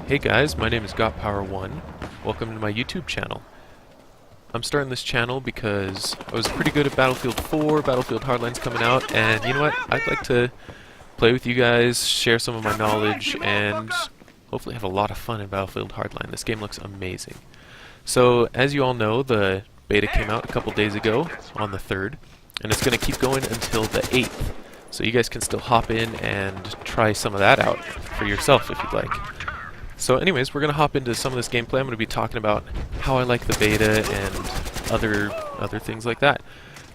Hey guys, my name is GotPower1. Welcome to my YouTube channel. I'm starting this channel because I was pretty good at Battlefield 4, Battlefield Hardline's coming out, and you know what? I'd like to play with you guys, share some of my knowledge, and hopefully have a lot of fun in Battlefield Hardline. This game looks amazing. So, as you all know, the beta came out a couple days ago on the 3rd, and it's going to keep going until the 8th. So you guys can still hop in and try some of that out for yourself if you'd like. So anyways, we're going to hop into some of this gameplay. I'm going to be talking about how I like the beta and other things like that.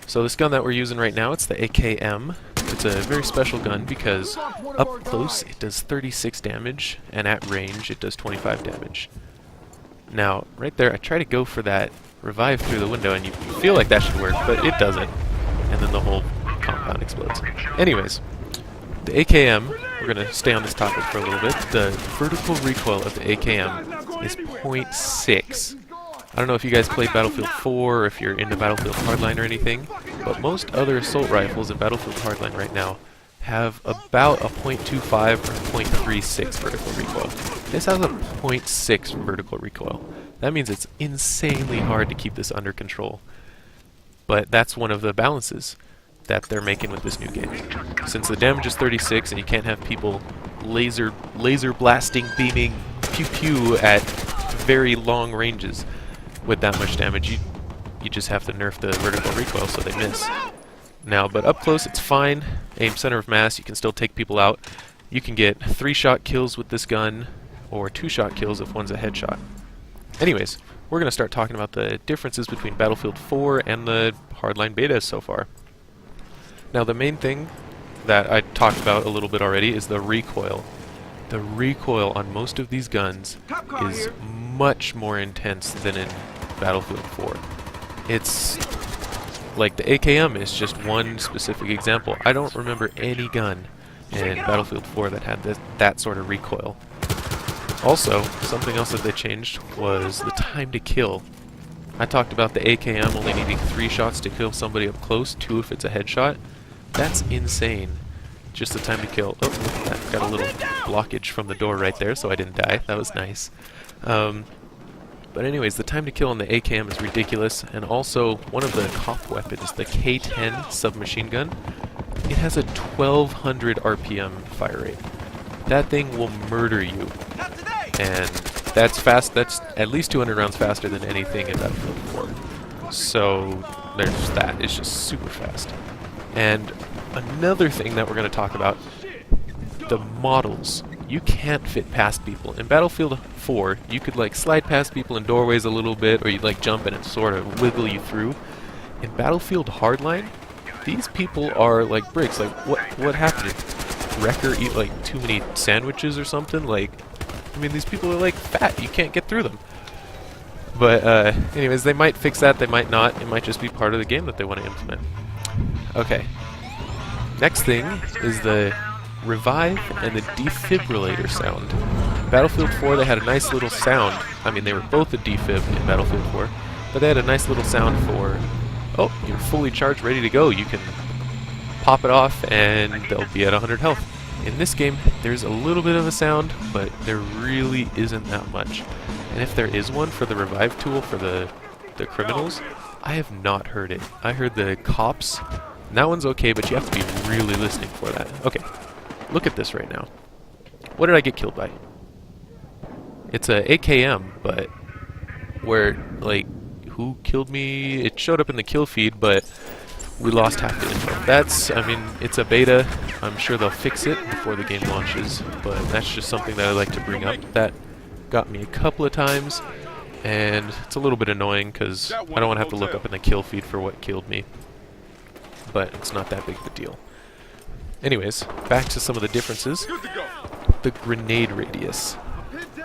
So this gun that we're using right now, it's the AKM. It's a very special gun because up close it does 36 damage, and at range it does 25 damage. Now, right there, I try to go for that revive through the window, and you feel like that should work, but it doesn't. And then the whole compound explodes. Anyways, the AKM, we're going to stay on this topic for a little bit. The vertical recoil of the AKM is 0.6. I don't know if you guys played Battlefield 4 or if you're into Battlefield Hardline or anything, but most other assault rifles in Battlefield Hardline right now have about a 0.25 or 0.36 vertical recoil. This has a 0.6 vertical recoil. That means it's insanely hard to keep this under control. But that's one of the balances that they're making with this new game. Since the damage is 36 and you can't have people laser blasting, beaming, pew pew at very long ranges with that much damage, you just have to nerf the vertical recoil so they miss. Now, but up close it's fine. Aim center of mass, you can still take people out. You can get 3-shot kills with this gun, or 2-shot kills if one's a headshot. Anyways, we're going to start talking about the differences between Battlefield 4 and the Hardline betas so far. Now the main thing that I talked about a little bit already is the recoil. The recoil on most of these guns is much more intense than in Battlefield 4. It's like the AKM is just one specific example. I don't remember any gun in Battlefield 4 that had that sort of recoil. Also, something else that they changed was the time to kill. I talked about the AKM only needing 3 shots to kill somebody up close, 2 if it's a headshot. That's insane. Just the time to kill. Oh, look at that. Got a little blockage from the door right there, so I didn't die. That was nice. But anyways, the time to kill on the AKM is ridiculous, and also one of the cop weapons, the K-10 submachine gun, it has a 1200 RPM fire rate. That thing will murder you. And that's fast. That's at least 200 rounds faster than anything in Battlefield 4. So there's that. It's just super fast. And another thing that we're going to talk about, the models. You can't fit past people. In Battlefield 4, you could like slide past people in doorways a little bit, or you'd like jump and it sort of wiggle you through. In Battlefield Hardline, these people are like bricks. Like what happened? Did Wrecker eat like too many sandwiches or something? Like, I mean, these people are like fat. You can't get through them. But anyways, they might fix that. They might not. It might just be part of the game that they want to implement. Okay. Next thing is the revive and the defibrillator sound. In Battlefield 4 they had a nice little sound. I mean, they were both a defib in Battlefield 4, but they had a nice little sound for, oh, you're fully charged, ready to go. You can pop it off and they'll be at 100 health. In this game, there's a little bit of a sound, but there really isn't that much. And if there is one for the revive tool for the criminals, I have not heard it. I heard the cops, and that one's okay, but you have to be really listening for that. Okay, look at this right now. What did I get killed by? It's a AKM, but where, like, who killed me? It showed up in the kill feed, but we lost half the info. That's, I mean, it's a beta. I'm sure they'll fix it before the game launches, but that's just something that I like to bring up. That got me a couple of times, and it's a little bit annoying because I don't want to have to look up in the kill feed for what killed me. But it's not that big of a deal. Anyways, back to some of the differences. The grenade radius.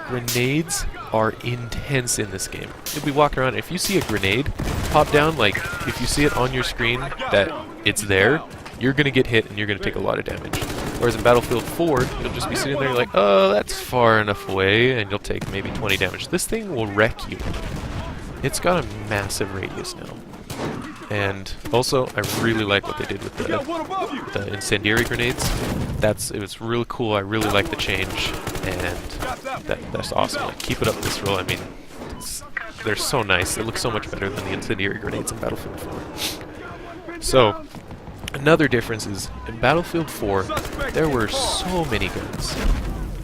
Grenades are intense in this game. You'll be walking around, if you see a grenade pop down, like if you see it on your screen that it's there, you're going to get hit and you're going to take a lot of damage. Whereas in Battlefield 4, you'll just be sitting there like, oh, that's far enough away, and you'll take maybe 20 damage. This thing will wreck you. It's got a massive radius now. And also, I really like what they did with the incendiary grenades. It was really cool. I really like the change, and that's awesome. Like, keep it up this roll. I mean, they're so nice. They look so much better than the incendiary grenades in Battlefield 4. So, another difference is, in Battlefield 4, there were so many guns.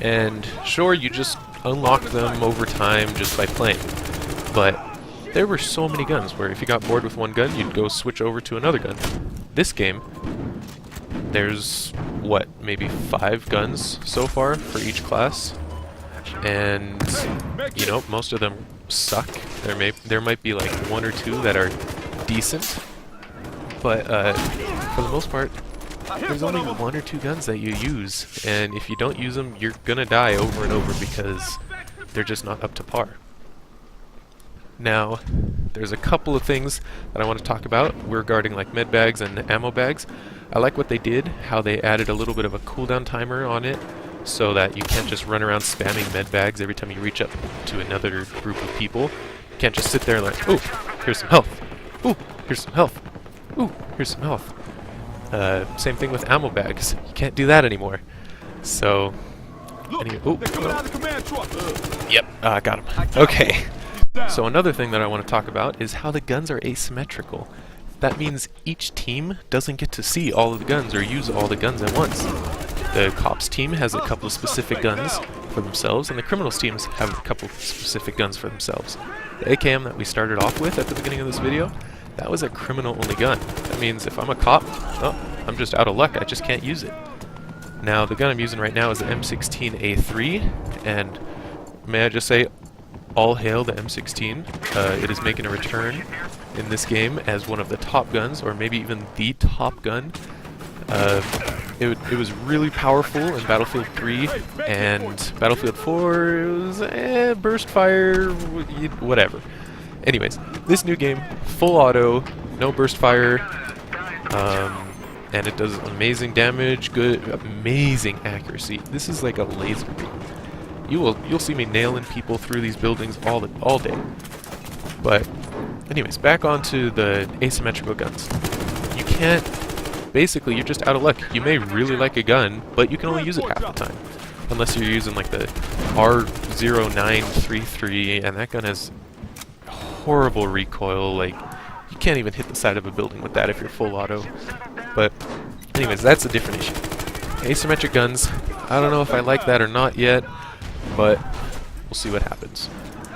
And sure, you just unlock them over time just by playing. But there were so many guns where if you got bored with one gun, you'd go switch over to another gun. This game, there's, what, maybe 5 guns so far for each class. And, you know, most of them suck. There might be like 1 or 2 that are decent. But for the most part, there's only 1 or 2 guns that you use. And if you don't use them, you're gonna die over and over because they're just not up to par. Now, there's a couple of things that I want to talk about regarding like med bags and ammo bags. I like what they did, how they added a little bit of a cooldown timer on it, so that you can't just run around spamming med bags every time you reach up to another group of people. You can't just sit there and like, ooh, here's some health. Ooh, here's some health. Ooh, here's some health. Same thing with ammo bags. You can't do that anymore. So, anyway, ooh, yep, got him. Okay. So another thing that I want to talk about is how the guns are asymmetrical. That means each team doesn't get to see all of the guns or use all the guns at once. The cops team has a couple of specific guns for themselves, and the criminals teams have a couple of specific guns for themselves. The AKM that we started off with at the beginning of this video, that was a criminal-only gun. That means if I'm a cop, oh, I'm just out of luck, I just can't use it. Now, the gun I'm using right now is the M16A3, and may I just say, all hail the M16. It is making a return in this game as one of the top guns, or maybe even the top gun. It was really powerful in Battlefield 3, and Battlefield 4 it was burst fire, whatever. Anyways, this new game, full auto, no burst fire, and it does amazing damage, amazing accuracy. This is like a laser beam. You'll see me nailing people through these buildings all day. But anyways, back onto the asymmetrical guns. You can't. Basically, you're just out of luck. You may really like a gun, but you can only use it half the time, unless you're using like the R0933, and that gun has horrible recoil. Like, you can't even hit the side of a building with that if you're full auto. But anyways, that's a different issue. Asymmetric guns. I don't know if I like that or not yet, but we'll see what happens.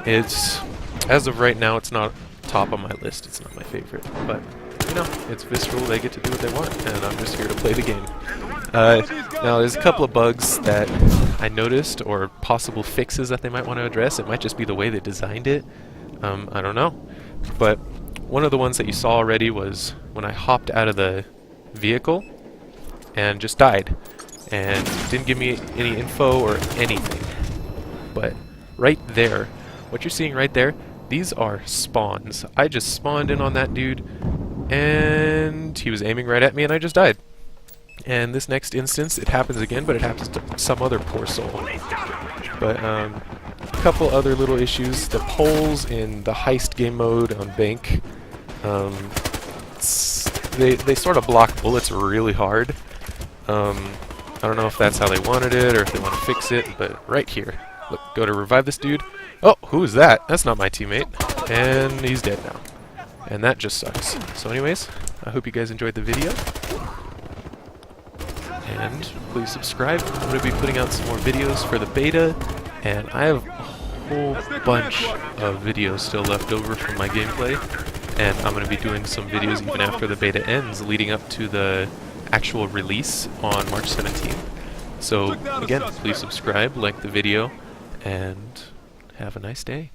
As of right now, it's not top on my list. It's not my favorite, but you know, it's Visceral. They get to do what they want, and I'm just here to play the game. Now, there's a couple of bugs that I noticed, or possible fixes that they might want to address. It might just be the way they designed it. I don't know. But one of the ones that you saw already was when I hopped out of the vehicle and just died, and didn't give me any info or anything. But right there, what you're seeing right there, these are spawns. I just spawned in on that dude, and he was aiming right at me, and I just died. And this next instance, it happens again, but it happens to some other poor soul. But a couple other little issues. The poles in the heist game mode on Bank, they sort of block bullets really hard. I don't know if that's how they wanted it or if they want to fix it, but right here. Look, go to revive this dude. Oh, who is that? That's not my teammate. And he's dead now. And that just sucks. So anyways, I hope you guys enjoyed the video. And please subscribe. I'm going to be putting out some more videos for the beta. And I have a whole bunch of videos still left over from my gameplay. And I'm going to be doing some videos even after the beta ends, leading up to the actual release on March 17th. So again, please subscribe, like the video, and have a nice day.